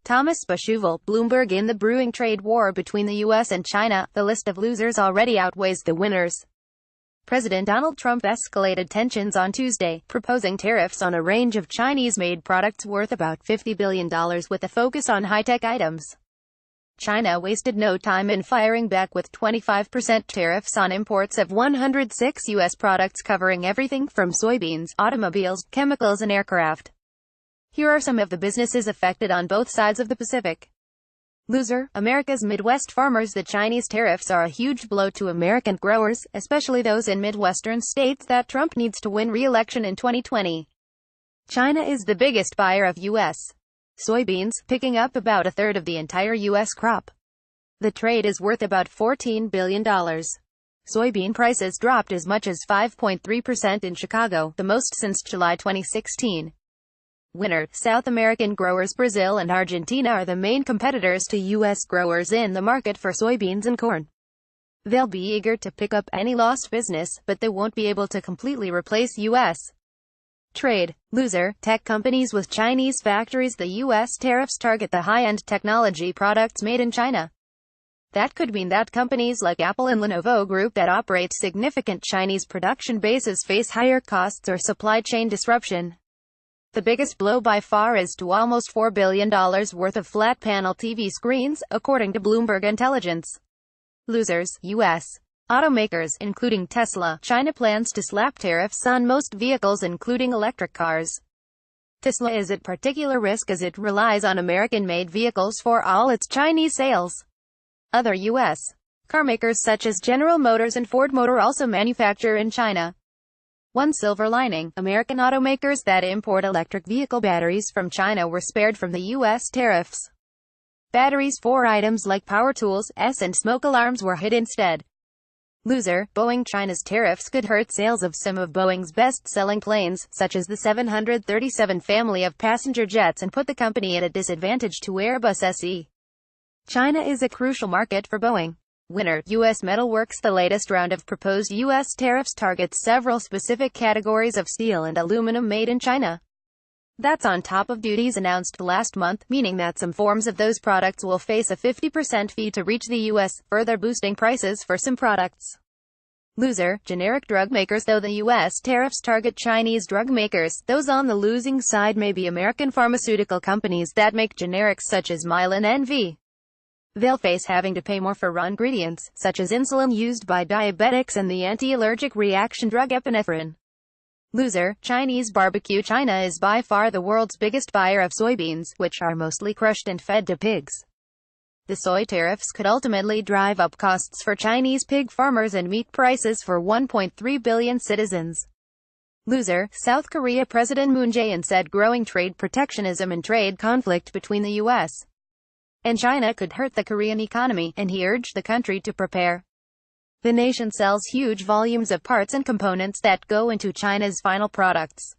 Thomas Biesheuvel Bloomberg In the brewing trade war between the U.S. and China, the list of losers already outweighs the winners. President Donald Trump escalated tensions on Tuesday, proposing tariffs on a range of Chinese-made products worth about $50 billion with a focus on high-tech items. China wasted no time in firing back with 25% tariffs on imports of 106 U.S. products covering everything from soybeans, automobiles, chemicals and aircraft. Here are some of the businesses affected on both sides of the Pacific. Loser, America's Midwest farmers. The Chinese tariffs are a huge blow to American growers, especially those in Midwestern states that Trump needs to win re-election in 2020. China is the biggest buyer of U.S. soybeans, picking up about a third of the entire U.S. crop. The trade is worth about $14 billion. Soybean prices dropped as much as 5.3% in Chicago, the most since July 2016. Winner, South American growers. Brazil and Argentina are the main competitors to U.S. growers in the market for soybeans and corn. They'll be eager to pick up any lost business, but they won't be able to completely replace U.S. trade. Loser, tech companies with Chinese factories. The U.S. tariffs target the high-end technology products made in China. That could mean that companies like Apple and Lenovo Group that operate significant Chinese production bases face higher costs or supply chain disruption. The biggest blow by far is to almost $4 billion worth of flat-panel TV screens, according to Bloomberg Intelligence. Losers, U.S. automakers, including Tesla. China plans to slap tariffs on most vehicles including electric cars. Tesla is at particular risk as it relies on American-made vehicles for all its Chinese sales. Other U.S. carmakers such as General Motors and Ford Motor also manufacture in China. One silver lining, American automakers that import electric vehicle batteries from China were spared from the U.S. tariffs. Batteries for items like power tools, and smoke alarms were hit instead. Loser, Boeing. China's tariffs could hurt sales of some of Boeing's best-selling planes, such as the 737 family of passenger jets, and put the company at a disadvantage to Airbus SE. China is a crucial market for Boeing. Winner, U.S. Metalworks. The latest round of proposed U.S. tariffs targets several specific categories of steel and aluminum made in China. That's on top of duties announced last month, meaning that some forms of those products will face a 50% fee to reach the U.S., further boosting prices for some products. Loser, generic drug makers. Though the U.S. tariffs target Chinese drug makers, those on the losing side may be American pharmaceutical companies that make generics such as Mylan and V. They'll face having to pay more for raw ingredients, such as insulin used by diabetics and the anti-allergic reaction drug epinephrine. Loser, Chinese barbecue. China is by far the world's biggest buyer of soybeans, which are mostly crushed and fed to pigs. The soy tariffs could ultimately drive up costs for Chinese pig farmers and meat prices for 1.3 billion citizens. Loser, South Korea. President Moon Jae-in said growing trade protectionism and trade conflict between the U.S. and China could hurt the Korean economy, and he urged the country to prepare. The nation sells huge volumes of parts and components that go into China's final products.